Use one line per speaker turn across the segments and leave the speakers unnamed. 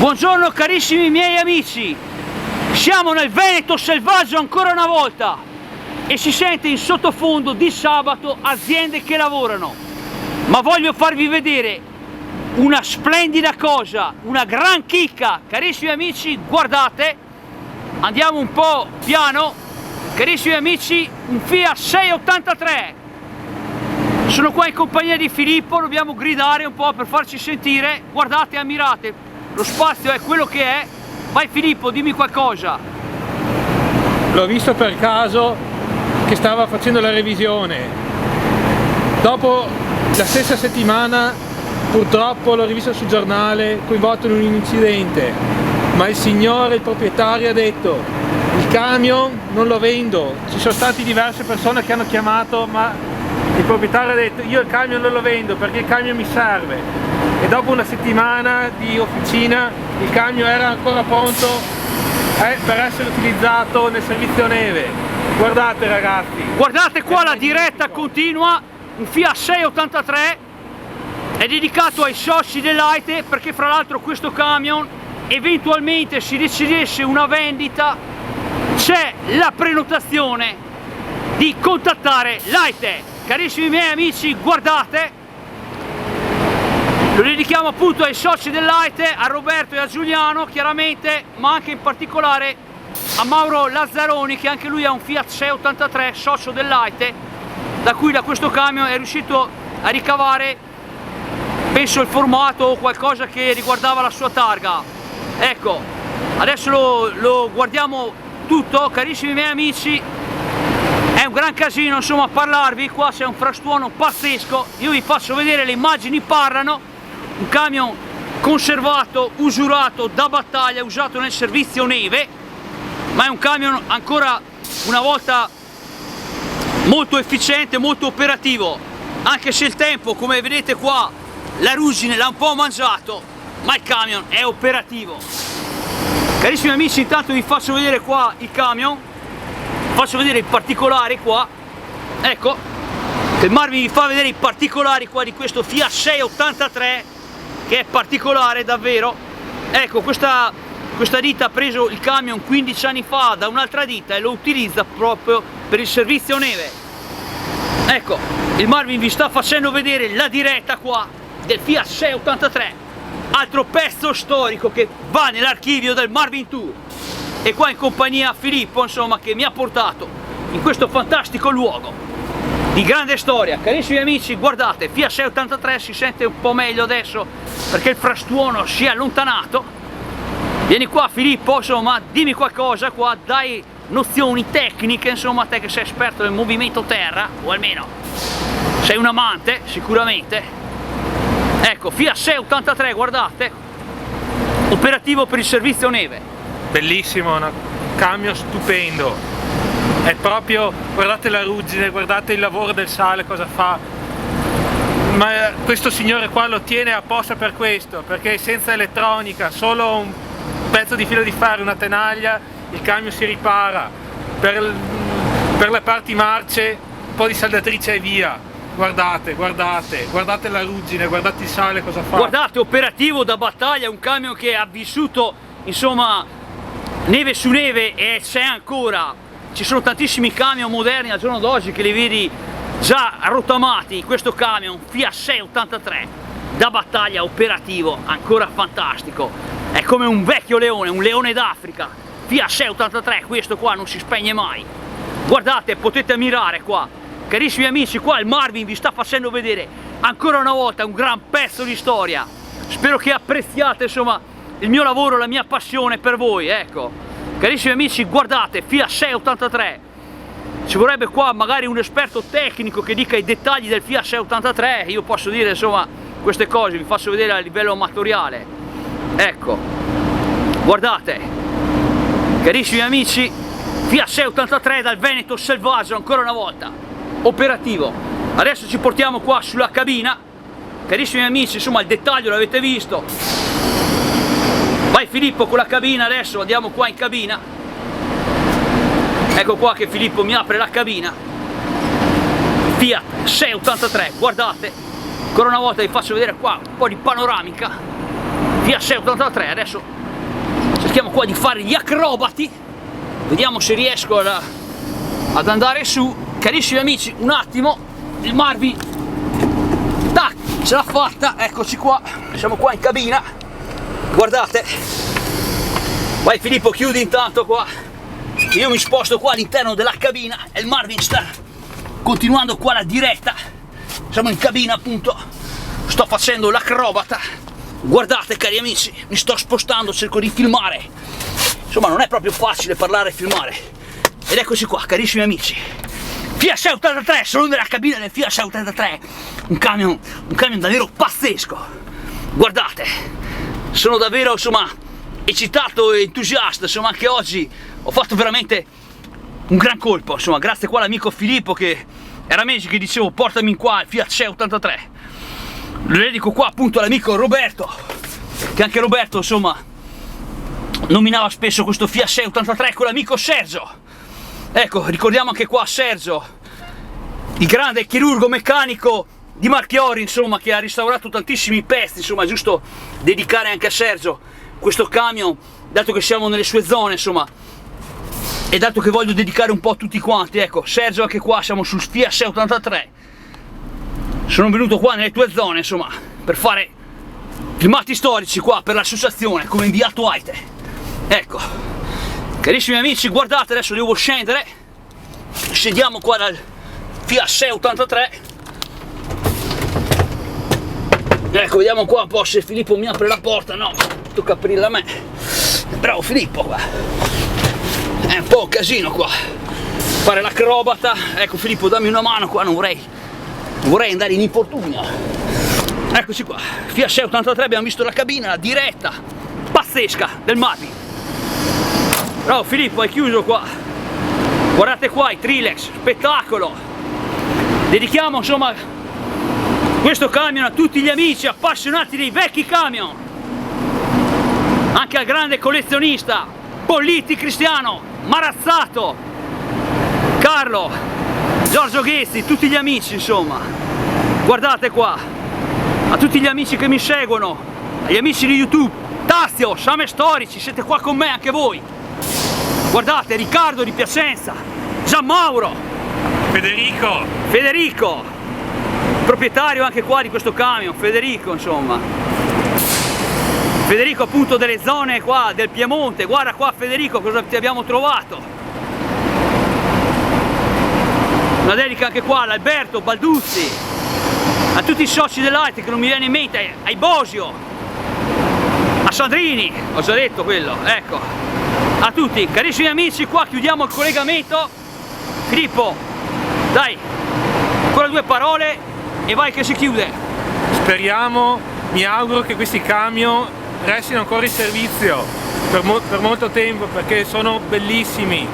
Buongiorno carissimi miei amici, siamo nel Veneto selvaggio ancora una volta e si sente in sottofondo di sabato aziende che lavorano, ma voglio farvi vedere una splendida cosa, una gran chicca. Carissimi amici, guardate, andiamo un po' piano, carissimi amici, un Fiat 683. Sono qua in compagnia di Filippo, dobbiamo gridare un po' per farci sentire. Guardate, ammirate, lo spazio è quello che è. Vai Filippo, dimmi qualcosa.
L'ho visto per caso che stava facendo la revisione. Dopo la stessa settimana purtroppo l'ho rivisto sul giornale coinvolto in un incidente, ma il signore, il proprietario, ha detto: il camion non lo vendo. Ci sono state diverse persone che hanno chiamato, ma il proprietario ha detto: io il camion non lo vendo perché il camion mi serve. E dopo una settimana di officina il camion era ancora pronto per essere utilizzato nel servizio neve. Guardate ragazzi,
guardate qua la diretta continua, un Fiat 683, è dedicato ai soci dell'AITE, perché fra l'altro questo camion, eventualmente si decidesse una vendita, c'è la prenotazione di contattare l'AITE. Carissimi miei amici, guardate, lo dedichiamo appunto ai soci dell'AITE, a Roberto e a Giuliano chiaramente, ma anche in particolare a Mauro Lazzaroni, che anche lui ha un Fiat 683, socio dell'AITE, da cui da questo camion è riuscito a ricavare, penso, il formato o qualcosa che riguardava la sua targa. Ecco, adesso lo guardiamo tutto, carissimi miei amici. È un gran casino insomma parlarvi, qua c'è un frastuono pazzesco, io vi faccio vedere, le immagini parlano. Un camion conservato, usurato, da battaglia, usato nel servizio neve, ma è un camion ancora una volta molto efficiente, molto operativo, anche se il tempo, come vedete qua, la ruggine l'ha un po' mangiato, ma il camion è operativo. Carissimi amici, intanto vi faccio vedere qua il camion, faccio vedere i particolari qua, ecco, che Marvin vi fa vedere i particolari qua di questo Fiat 683, che è particolare davvero. Ecco, questa ditta ha preso il camion 15 anni fa da un'altra ditta e lo utilizza proprio per il servizio neve. Ecco, il Marvin vi sta facendo vedere la diretta qua del Fiat 683, altro pezzo storico che va nell'archivio del Marvin Tour, e qua in compagnia Filippo, insomma, che mi ha portato in questo fantastico luogo di grande storia. Carissimi amici, guardate, Fiat 683 si sente un po' meglio adesso perché il frastuono si è allontanato. Vieni qua Filippo, insomma, dimmi qualcosa qua, dai nozioni tecniche, insomma, te che sei esperto del movimento terra, o almeno sei un amante sicuramente. Ecco, Fiat 683, guardate, operativo per il servizio neve.
bellissimo, un camion stupendo. È proprio, guardate la ruggine, guardate il lavoro del sale, cosa fa. Ma questo signore qua lo tiene apposta per questo, perché senza elettronica, solo un pezzo di filo di ferro, una tenaglia, il camion si ripara. Per le parti marce, un po' di saldatrice e via. Guardate, guardate, guardate la ruggine, guardate il sale cosa fa.
Guardate, operativo da battaglia, un camion che ha vissuto, insomma, neve su neve e c'è ancora. Ci sono tantissimi camion moderni al giorno d'oggi che li vedi già rottamati. Questo camion Fiat 683 da battaglia, operativo, ancora fantastico. È come un vecchio leone, un leone d'Africa. Fiat 683, questo qua non si spegne mai. Guardate, potete ammirare qua. Carissimi amici, qua il Marvin vi sta facendo vedere ancora una volta un gran pezzo di storia. Spero che apprezziate, insomma, il mio lavoro, la mia passione per voi, ecco. Carissimi amici, guardate, Fiat 683, ci vorrebbe qua magari un esperto tecnico che dica i dettagli del Fiat 683, io posso dire insomma queste cose, vi faccio vedere a livello amatoriale. Ecco, guardate, carissimi amici, Fiat 683 dal Veneto selvaggio ancora una volta, operativo. Adesso ci portiamo qua sulla cabina, carissimi amici, insomma il dettaglio l'avete visto. Vai Filippo con la cabina, adesso andiamo qua in cabina. Ecco qua che Filippo mi apre la cabina. Fiat 683, guardate, ancora una volta vi faccio vedere qua un po' di panoramica. Fiat 683. Adesso cerchiamo qua di fare gli acrobati, vediamo se riesco ad andare su. Carissimi amici, un attimo, il Marvin, tac, ce l'ha fatta, eccoci qua, siamo qua in cabina, guardate. Vai Filippo, chiudi intanto qua, io mi sposto qua all'interno della cabina e il Marvin sta continuando qua la diretta. Siamo in cabina appunto, sto facendo l'acrobata, guardate cari amici, mi sto spostando, cerco di filmare, insomma non è proprio facile parlare e filmare. Ed eccoci qua carissimi amici, Fiat 683, sono nella cabina del Fiat 683, un camion davvero pazzesco, guardate, sono davvero insomma eccitato e entusiasta, insomma anche oggi ho fatto veramente un gran colpo, insomma grazie qua all'amico Filippo che era mesi che dicevo portami qua il Fiat 683, lo dedico qua appunto all'amico Roberto, che anche Roberto insomma nominava spesso questo Fiat 683 con l'amico Sergio. Ecco, ricordiamo anche qua Sergio, il grande chirurgo meccanico di Marchiori, insomma, che ha restaurato tantissimi pezzi, insomma, è giusto dedicare anche a Sergio questo camion, dato che siamo nelle sue zone, insomma, e dato che voglio dedicare un po' a tutti quanti. Ecco, Sergio, anche qua siamo sul Fiat 683, sono venuto qua nelle tue zone, insomma, per fare filmati storici qua per l'associazione come inviato AITE. Ecco. Carissimi amici, guardate, adesso devo scendere, scendiamo qua dal Fiat 683, ecco, vediamo qua un po' se Filippo mi apre la porta. No, tocca aprirla a me, bravo Filippo qua, è un po' un casino qua, fare l'acrobata. Ecco Filippo, dammi una mano qua, non vorrei andare in infortunio. Eccoci qua, Fiat 683, abbiamo visto la cabina, la diretta pazzesca del Marvin. Bravo Filippo, hai chiuso qua, guardate qua i Trilex, spettacolo. Dedichiamo insomma questo camion a tutti gli amici appassionati dei vecchi camion, anche al grande collezionista Pollitti Cristiano, Marazzato, Carlo, Giorgio Ghezzi, tutti gli amici insomma, guardate qua, a tutti gli amici che mi seguono, agli amici di YouTube, Tazio, Same Storici, siete qua con me anche voi. Guardate, Riccardo di Piacenza, Gianmauro, Federico, proprietario anche qua di questo camion, Federico insomma. Federico appunto delle zone qua del Piemonte, guarda qua Federico cosa ti abbiamo trovato. Una dedica anche qua all'Alberto Balduzzi, a tutti i soci dell'AITE che non mi viene in mente, ai Bosio, a Sandrini, ho già detto quello, ecco. A tutti, carissimi amici, qua chiudiamo il collegamento. Filippo, dai, ancora due parole e vai che si chiude.
Speriamo, mi auguro che questi camion restino ancora in servizio per molto tempo, perché sono bellissimi.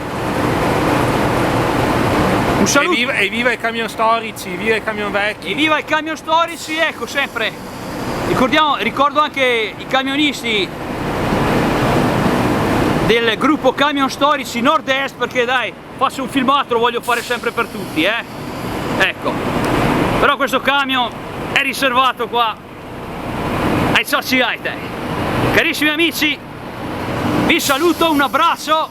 Un saluto.
E viva i camion storici, viva i camion vecchi.
E viva i camion storici, ecco sempre. Ricordo anche i camionisti del gruppo Camion Storici Nord-Est, perché dai, faccio un filmato, lo voglio fare sempre per tutti, ecco. Però questo camion è riservato qua ai soci AITE. Carissimi amici, vi saluto, un abbraccio. A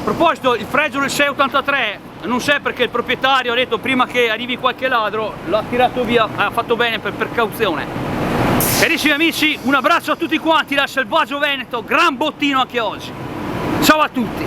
proposito, il fregio del 683, non so perché il proprietario ha detto prima che arrivi qualche ladro, l'ha tirato via, ha fatto bene per precauzione. Carissimi amici, un abbraccio a tutti quanti dal Selvaggio Veneto, gran bottino anche oggi. Ciao a tutti!